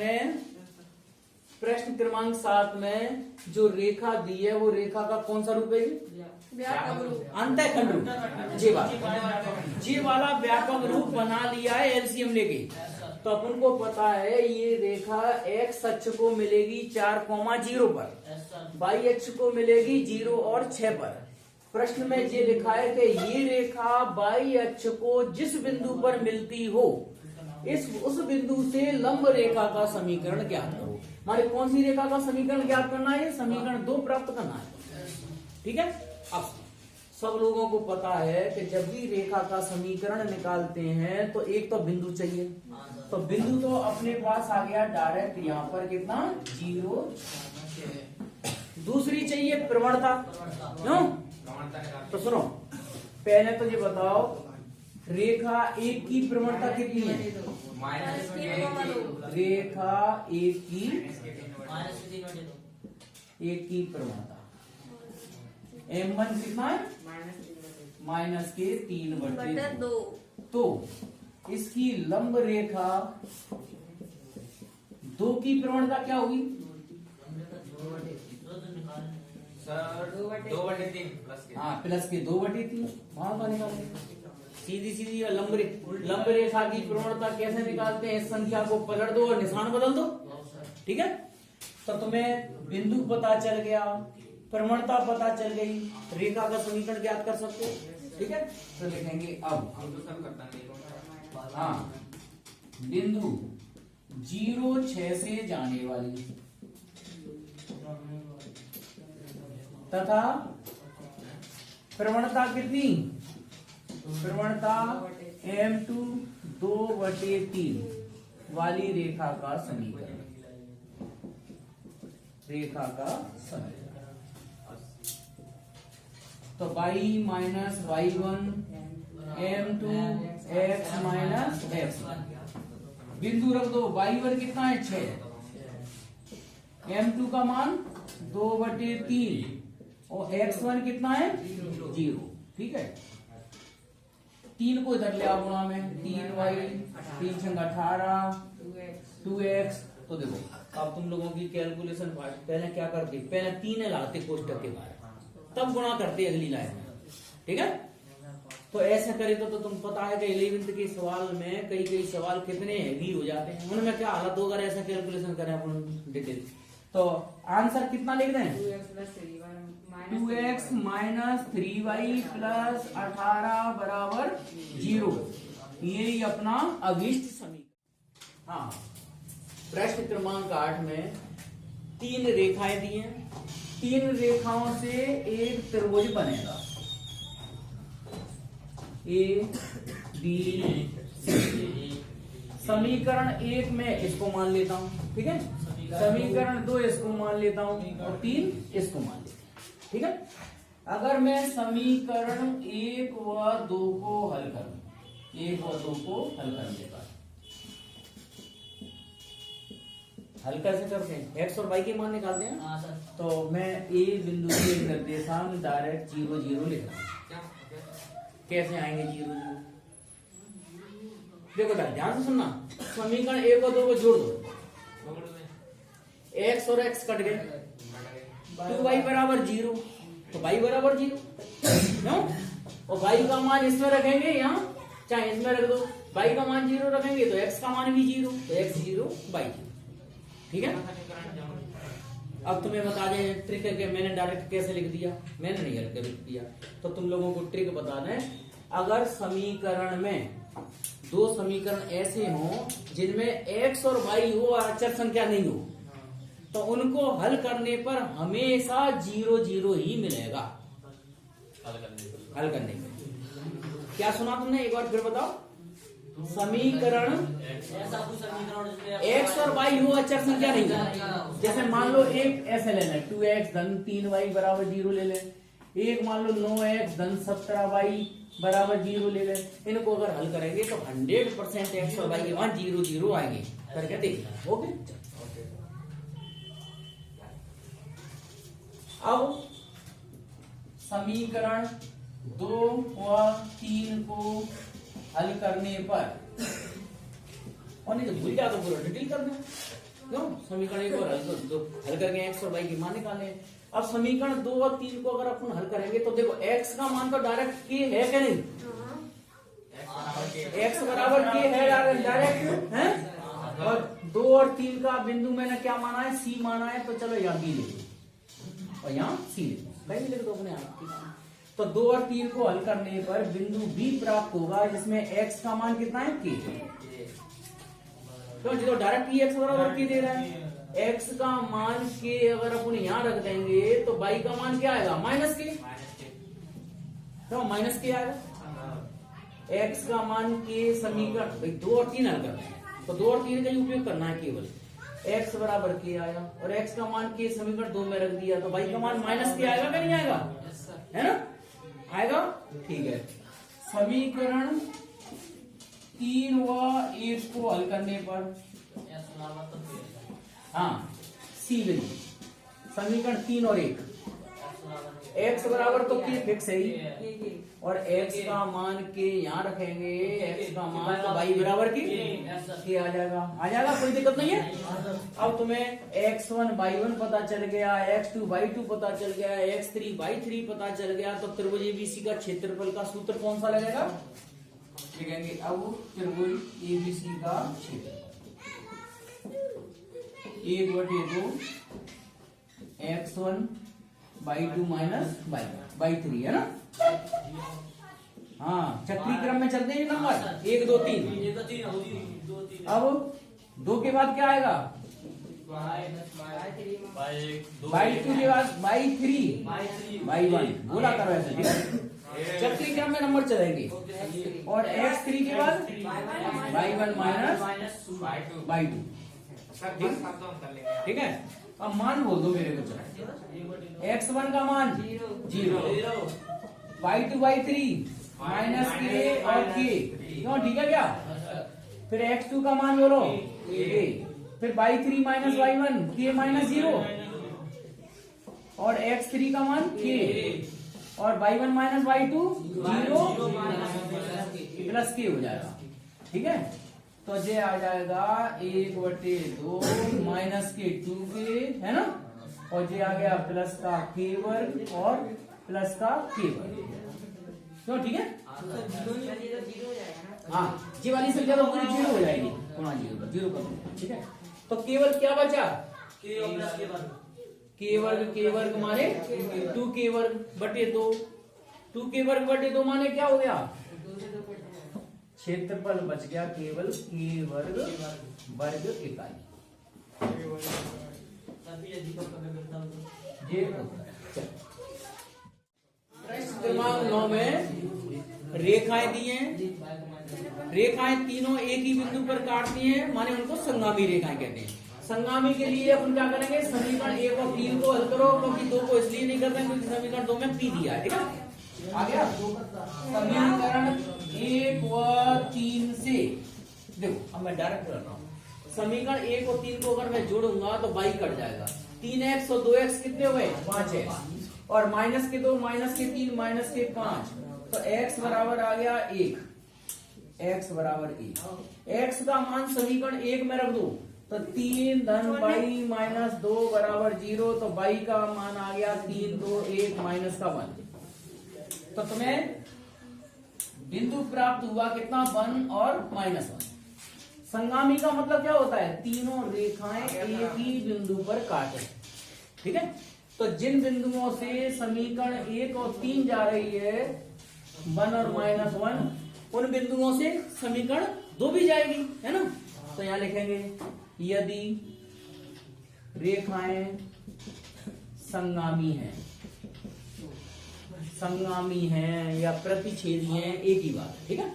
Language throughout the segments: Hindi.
में प्रश्न क्रमांक 7 में जो रेखा दी है वो रेखा का कौन सा रूप है? अंतःखंड रूप। जी वाला व्यापक रूप बना लिया है एलसीएम लेके। तो अपन को पता है ये रेखा एक्स अक्ष को मिलेगी 4,0 पर, वाई अक्ष को मिलेगी 0 और 6 पर। प्रश्न में ये लिखा है कि ये रेखा वाई अक्ष को जिस बिंदु पर मिलती हो उस बिंदु से लंब रेखा का समीकरण ज्ञात करो। हमारे कौन सी रेखा का समीकरण ज्ञात करना है? समीकरण 2 प्राप्त करना है। ठीक है। अब सब लोगों को पता है कि जब भी रेखा का समीकरण निकालते हैं तो एक तो बिंदु चाहिए। तो बिंदु तो अपने पास आ गया डायरेक्ट यहाँ पर कितना 0। दूसरी चाहिए प्रवणता। क्यों? तो सुनो, पहले तो ये बताओ रेखा एक की प्रवणता कितनी है? रेखा एक की प्रवणता M1 कितना है? -3/2। तो इसकी लंब रेखा 2 की प्रवणता क्या होगी? 2/3 प्लस के 2/3। वहां निकालेंगे सीधी लंब रेखा की प्रवणता कैसे निकालते हैं? इस संख्या को पलट दो और निशान बदल दो। ठीक है। तो तुम्हें बिंदु पता चल गया, प्रवणता पता चल गई, रेखा का समीकरण ज्ञात कर सकते हो। ठीक है। तो लिखेंगे अब बिंदु 0, 6 से जाने वाली तथा प्रवणता कितनी? प्रवणता M2 2/3 वाली रेखा का समीकरण। तो y minus y1 M2 x minus x1। बिंदु रख दो। y1 कितना है? 6। M2 का मान 2/3 और x1 कितना है? 0। ठीक है। 3 को इधर ले आओ गुणा में। 3y 3 × 18 2x। तो देखो अब तुम लोगों की कैलकुलेशन पहले क्या करते? पहले 3 लाते कोष्टक के बाहर, तब गुणा करते अगली लाइन में। ठीक है। तो ऐसा करे तो तुम पता है कि 11th के सवाल में कई सवाल कितने हैवी हो जाते हैं, उनमें क्या हालत होगा ऐसा कैलकुलेशन करें अपन डिटेल। तो आंसर कितना लिख रहे हैं? 2x माइनस 3y प्लस 18 बराबर 0। यही अपना अभिष्ट समीकरण। हाँ, प्रश्न क्रमांक 8 में 3 रेखाएं दी हैं। 3 रेखाओं से एक त्रिभुज बनेगा ABCD। समीकरण 1 में इसको मान लेता हूं। ठीक है। समीकरण 2 इसको मान लेता हूं और 3 इसको मान लेता हूं। ठीक है। अगर मैं समीकरण 1 व 2 को हल करूं, 1 व 2 को हल करने का हल कैसे करते हैं? x और y के मान निकालते हैं। हाँ सर। तो मैं A बिंदु के निर्देशांक डायरेक्ट 0 0 लिख रहा हूं। कैसे आएंगे 0 0? देखो ध्यान से सुनना। समीकरण 1 और 2 को जोड़ दो। x और x कट गए। 2y बराबर 0, तो y बराबर 0। क्यों? और y का मान इसमें रखेंगे, यहाँ चाहे इसमें रख दो। y का मान 0 रखेंगे तो x का मान भी 0, तो x 0 y 0। ठीक है। अब तुम्हें बता दें ट्रिक है कि मैंने डायरेक्ट कैसे लिख दिया। मैंने नहीं हल्के लिख दिया, तो तुम लोगों को ट्रिक बता दें। अगर समीकरण में 2 समीकरण ऐसे हो जिनमें x और y हो और अचर संख्या नहीं हो, तो उनको हल करने पर हमेशा 0 0 ही मिलेगा। हल करने में क्या सुना तुमने? एक बार फिर बताओ। समीकरण x और y हो अचर संख्या नहीं हो। जैसे मान लो एक ऐसे ले लें 2x धन 3y बराबर 0 ले लें। एक मान लो 9x धन 17y बराबर 0 ले लें। इनको अगर हल करेंगे तो 100% x और y के मान 0 0 आएंगे। करके देखना। ओके। अब समीकरण 2 व 3 को हल करने पर, और नहीं तो भूल गया तो पूरा डिटेल कर दो। क्यों? समीकरण 1 और हल करके x और y की मान निकाले। अब समीकरण 2 और 3 को अगर अपन हल करेंगे तो देखो x का मान तो डायरेक्ट k है क्या नहीं? x बराबर k है डायरेक्ट है। और 2 और 3 का बिंदु मैंने क्या माना है? c माना है। तो चलो यहाँ b लिख दो और यहाँ c लिख दो, कहीं लिख दो अपने आप। तो 2 और 3 को हल करने पर बिंदु b प्राप्त होगा जिसमें x का मान कितना है? k। तो जो डायरेक्ट ही x बराबर k दे रहा है, x का मान k अगर अपन यहाँ रख देंगे तो y का मान क्या आएगा? Minus k। तो माइनस k आएगा। x का मान k समीकरण 2 और 3 हल करना है तो 2 और 3 का ही उपयोग करना है केवल। x बराबर k आया और x का मान k समीकरण 2 में रख दिया तो y का मान माइनस k आएगा क्या नहीं आएगा? है ना? आएगा। ठीक है, समीकरण 3 व 1 को हल करने पर हाँ सी बिंदु समीकरण 3 और 1 x बराबर तो k फिक्स है ही और x का मान k यहाँ रखेंगे, x का मान तो y बराबर k आ जाएगा, कोई दिक्कत नहीं है। अब तुम्हें x1 y1 पता चल गया, x2 y2 पता चल गया, x3 y3 पता चल गया, तो त्रिभुज एबीसी का क्षेत्रफल का सूत्र कौन सा लगेगा? लिखेंगे अब त्रिभुज एबीसी का क्षेत्रफल 1/2 x1 y2 माइनस y3 है ना। हाँ चक्री क्रम में चलते हैं नंबर 1 2 3। अब 2 के बाद क्या आएगा? y2 के बाद y3 y1 बोला करो ऐसे, ठीक है। चक्री क्रम में नंबर चलेंगे और x3 के बाद y1 माइनस y2, ठीक है। अब मान बोल दो मेरे को, x1 का मान 0, y2 y3 माइनस k और k, क्यों? ठीक है क्या? फिर x2 का मान बोलो a, फिर y3 minus y1 k minus 0 और x3 का मान k और y1 minus y2 0 plus k हो जाएगा, ठीक है। तो ये आ जाएगा 1/2 माइनस के 2k है ना, और ये आ गया प्लस का k वर्ग और प्लस का k वर्ग, तो ठीक है। हाँ जी वाली संख्या तो पूरी 0 हो जाएगी, 0 कर, ठीक है। तो केवल क्या बचा? k वर्ग माने 2k वर्ग बटे 2, 2k वर्ग बटे 2 माने क्या हो गया? क्षेत्रफल बच गया केवल k वर्ग इकाई। ये क्रमांक 9 में रेखाएं दी हैं, रेखाएं तीनों एक ही बिंदु पर काटती हैं, माने उनको संगामी रेखाएं कहते हैं। संगामी के लिए अपन क्या करेंगे? समीकरण 1 और 3 को हल करो, क्योंकि 2 को इसलिए नहीं करते क्योंकि समीकरण 2 में p दिया है, ठीक है। आ गया समीकरण 1 व 3 से देखो, अब मैं डायरेक्ट कर रहा हूँ। समीकरण 1 और 3 को अगर मैं जोड़ूंगा तो y कट जाएगा, 3x और 2x कितने हुए? 5x और माइनस के 2 माइनस के 3 माइनस के 5, तो x बराबर आ गया 1, x बराबर 1। x का मान समीकरण 1 में रख दो तो 3 धन y माइनस 2 बराबर 0, तो y का मान आ गया 3 2 1 माइनस का 1। तो तुम्हें बिंदु प्राप्त हुआ कितना? 1 और -1। संगामी का मतलब क्या होता है? तीनों रेखाएं एक ही बिंदु पर काटे, ठीक है। तो जिन बिंदुओं से समीकरण 1 और 3 जा रही है 1 और -1, उन बिंदुओं से समीकरण 2 भी जाएगी, है ना। तो यहां लिखेंगे यदि रेखाएं संगामी हैं या प्रतिच्छेदी हैं, एक ही बात है, ठीक है।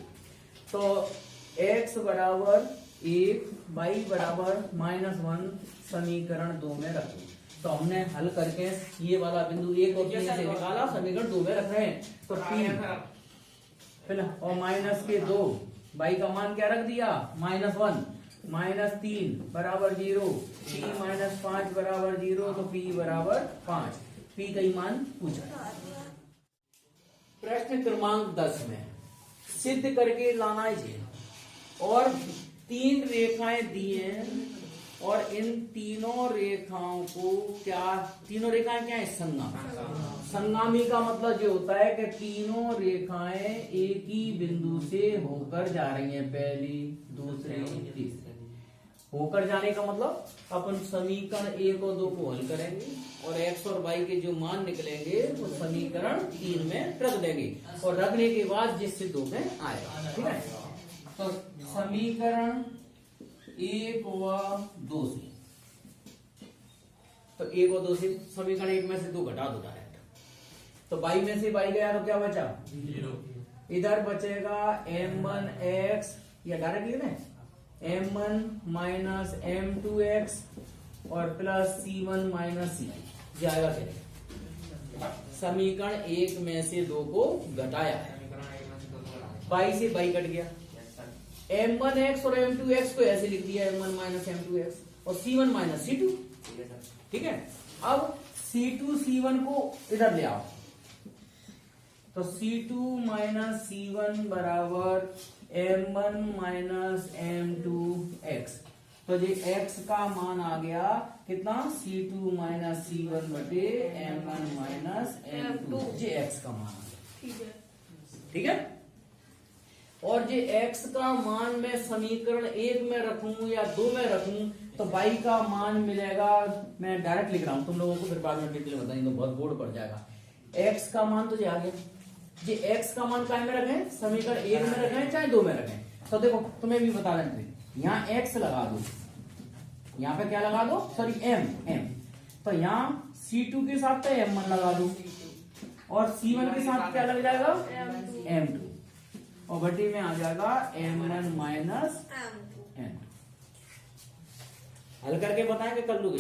तो x बराबर 1 y बराबर -1 समीकरण 2 में रखो। तो हमने हल करके ये वाला बिंदु 1 और 3 से निकाला, समीकरण 2 में रख रहे हैं। तो 3 और माइनस के 2, y का मान क्या रख दिया? -1 -3 बराबर 0, p -5 बराबर 0, तो p बराबर 5। p का ही मान पूछा। प्रश्न क्रमांक 10 में सिद्ध करके लाना चाहिए और 3 रेखाएं दी हैं और इन तीनों रेखाओं को क्या, तीनों रेखाएं क्या है, संगामी। संगामी का मतलब ये होता है कि तीनों रेखाएं एक ही बिंदु से होकर जा रही हैं, पहली दूसरी तीसरी। होकर जाने का मतलब अपन समीकरण 1 और 2 को हल करेंगे और x और y के जो मान निकलेंगे वो समीकरण 3 में रख देंगे और रखने के बाद जिस सिद्ध होकर आएगा, ठीक है। तो समीकरण 1 व 2 से, तो 1 और 2 से समीकरण 1 में से 2 घटा दो डायरेक्ट, तो y में से y गया तो क्या बचा, 0। इधर बचेगा m1x, या डायरेक्ट लिख दें m1 माइनस m2x और प्लस c1 माइनस c2 जाएगा क्या, समीकरण 1 में से 2 को घटाया है, y से y कट गया, m1x और m2x को ऐसे लिख दिया m1 माइनस m2x और c1 माइनस c2, ठीक है। अब c2 c1 को इधर ले आओ, तो c2 माइनस c1 बराबर m1 माइनस m2x, तो ये x का मान आ गया कितना, c2 माइनस c1 बटे m1 माइनस m2, ये x का मान आ गया, ठीक है। और ये x का मान मैं समीकरण 1 में रखूं या 2 में रखूं तो y का मान मिलेगा, मैं डायरेक्ट लिख रहा हूं, तुम लोगों को फिर बाद में डिटेल बताएंगे तो बहुत बोर्ड पड़ जाएगा। x का मान तो ये आ गया, ये x का मान क्या में रखें, समीकरण 1 में रखें चाहे 2 में रखें, तो देखो तुम्हें भी बता दें, यहाँ x लगा दो, यहाँ पे क्या लगा दो, सॉरी m, तो यहाँ c2 के साथ तो m1 लगा दो और c1 के साथ क्या लग जाएगा, m2 और बटी में आ जाएगा m1 माइनस m2। हल करके बताएंगे कर लोगे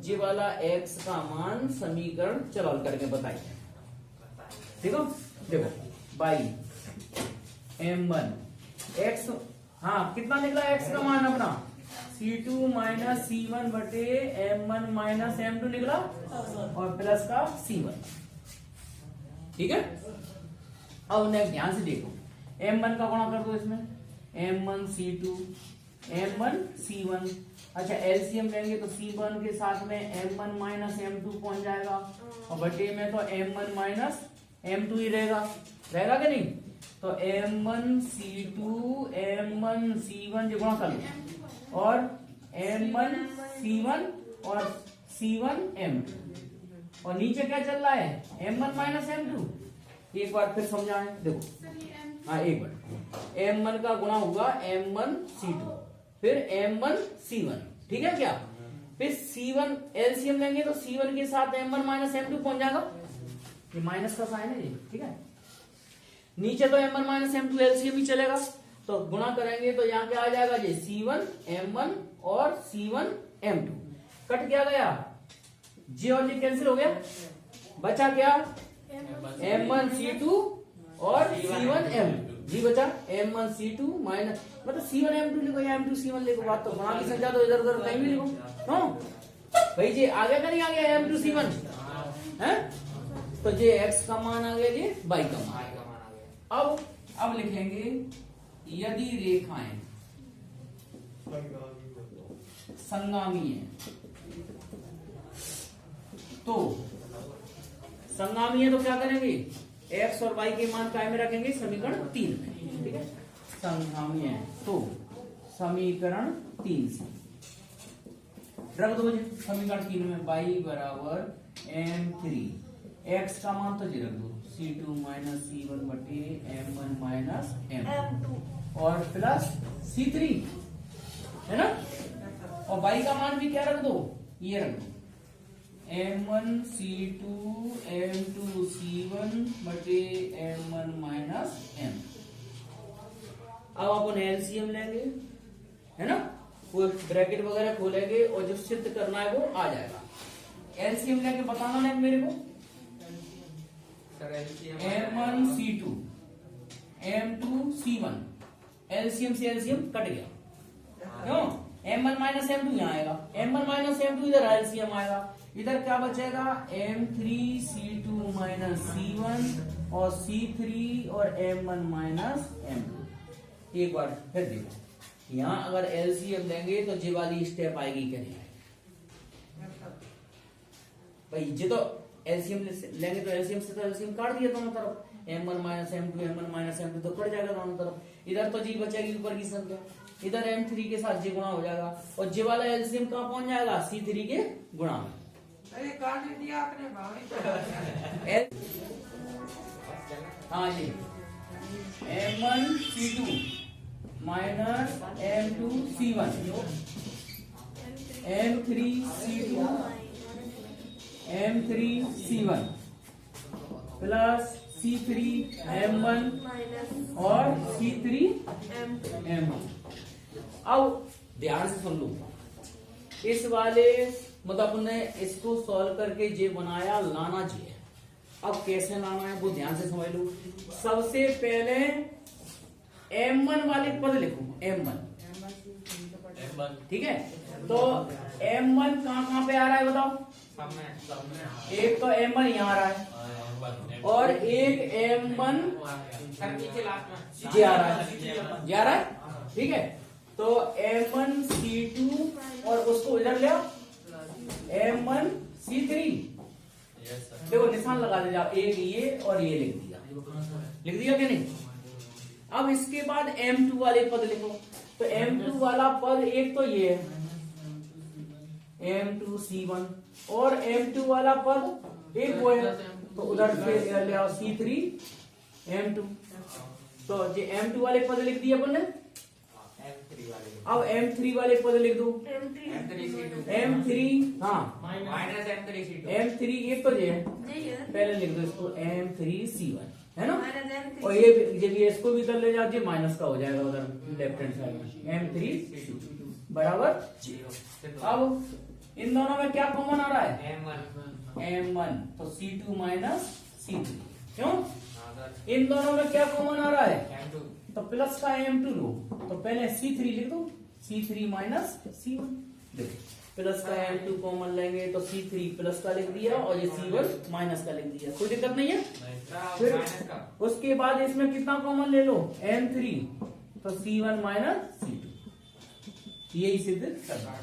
ये वाला x का मान समीकरण, चलो हल करके बताइए, ठीक है। देखो बाई m1 x, हाँ कितना निकला x का मान अपना, c2 माइनस c1 बटे m1 माइनस m2 निकला और प्लस का c1, ठीक है। अब नेक्स्ट ध्यान से देखो, m1 का गुणा कर दो इसमें, m1 c2 m1 c1, अच्छा एलसीएम लेंगे तो c1 के साथ में m1 माइनस m2 पहुंच जाएगा और बटे में तो m1 माइनस m2 ही रहेगा कि नहीं, तो m1 c2 m1 c1 जो गुणा कर लो और m1 c1 और c1 m2 और नीचे क्या चल रहा है, m1 माइनस m2। एक बार फिर समझाएं, देखो हाँ एक बार, m1 का गुणा हुआ m1 c2 फिर m1 c1, ठीक है क्या, फिर c1 एलसीएम लेंगे तो c1 के साथ m1 माइनस m2 पहुंच जाएगा, ये माइनस का साइन है ये, ठीक है। नीचे तो m1 माइनस m2 एलसीएम ही चलेगा, तो गुणा करेंगे तो यहाँ क्या आ जाएगा, ये c1 m1 और c1 m2 कट क्या गया, जे और जे कैंसिल हो गया, बचा क्या m1 c2 और c1 m2, जी बचा m1 c2 माइनस, मतलब c1 m2 लिखो या m2 c1 लिखो, बात तो बना की समझा दो, इधर उधर कहीं भी लिखो, भाई जी आ गया नहीं आ गया m2 c1 है, तो ये x का मान आ गया, ये y का मान आ गया। अब लिखेंगे यदि रेखाएं संगामी है, तो संगामी है तो क्या करेंगे, x और y के मान काय में रखेंगे, समीकरण 3 में, ठीक है। संगामी है तो समीकरण 3 से रख दो समीकरण 3 में, y बराबर m3, x का मान तो जी रख दो c2 माइनस c1 बटे m1 माइनस m2 और प्लस c3 है ना, और y का मान भी क्या रख दो, ये रख दो m1 c2 m2 c1 बटे m1 माइनस m। अब अपन एलसीएम लेंगे है ना, वो ब्रैकेट वगैरह खोलेंगे और जो सिद्ध करना है वो आ जाएगा। एलसीएम लेके बताना ना मेरे को, m1 c2 m2 c1, LCM से एलसीएम कट गया, क्यों m1 माइनस m2 यहाँ आएगा, m1 माइनस m2 इधर एलसीएम आएगा, इधर क्या बचेगा m3 c2 माइनस c1 और c3 और m1 माइनस m2। एक बार फिर देखो यहाँ अगर एलसीएम लेंगे तो ये वाली स्टेप आएगी क्या नहीं आएगी भाई? ये तो एलसीएम लेंगे तो एलसीएम से तो एलसीएम काट दिया दोनों तरफ, m1 minus m2 m1 minus m2 तो कट जाएगा दोनों तरफ। इधर तो जी बचेगी ऊपर की संख्या, इधर m3 के साथ जी गुणा हो जाएगा और जे वाला एलसीएम कहाँ पहुंच जाएगा? C3 के गुणा में। अरे काट दिया आपने भाभी। हाँ जी m1c2 minus m2c1 m3c2 m3c1 plus c3m1 और c3m1। अब ध्यान से सुन लो, इस वाले मतलब अपने इसको सॉल्व करके जे बनाया लाना जी है। अब कैसे लाना है वो ध्यान से समझ लो। सबसे पहले m1 वाले पद लिखो, m1 ठीक है। तो m1 कहाँ पे आ रहा है बताओ? एक तो m1 यहाँ आ रहा है और एक m1 जे आ रहा है, ठीक है। तो m1c2 और उसको इधर ले m1c3, देखो निशान लगा दे जाओ, एक ये और ये लिख दिया क्या नहीं? अब इसके बाद m2 वाले पद लिखो। तो m2 वाला पद एक तो ये है m2c1 और m2 वाला पद एक वो है, तो उधर से ले आओ c3m2। तो ये m2 वाले पद लिख दिए अपन ने। अब m3 वाले पद लिख दो, m3 हाँ m3 एक तो ये है, पहले लिख दो इसको m3c1 है ना। और ये जब ये इसको भी इधर ले जाओ माइनस का हो जाएगा उधर लेफ्ट हैंड साइड में m3 बराबर 0। अब इन दोनों में क्या कॉमन आ रहा है? m1 तो c2 माइनस c3, क्यों? इन दोनों में क्या कॉमन आ रहा है? तो प्लस का m2 लो, तो पहले c3 लिख दो, c3 माइनस c1। देखो प्लस का m2 कॉमन लेंगे तो c3 प्लस का लिख दिया और ये c1 माइनस का लिख दिया, कोई दिक्कत नहीं है। फिर उसके बाद इसमें कितना कॉमन ले लो? m3 तो c1 माइनस c2, यही सिद्ध करना है।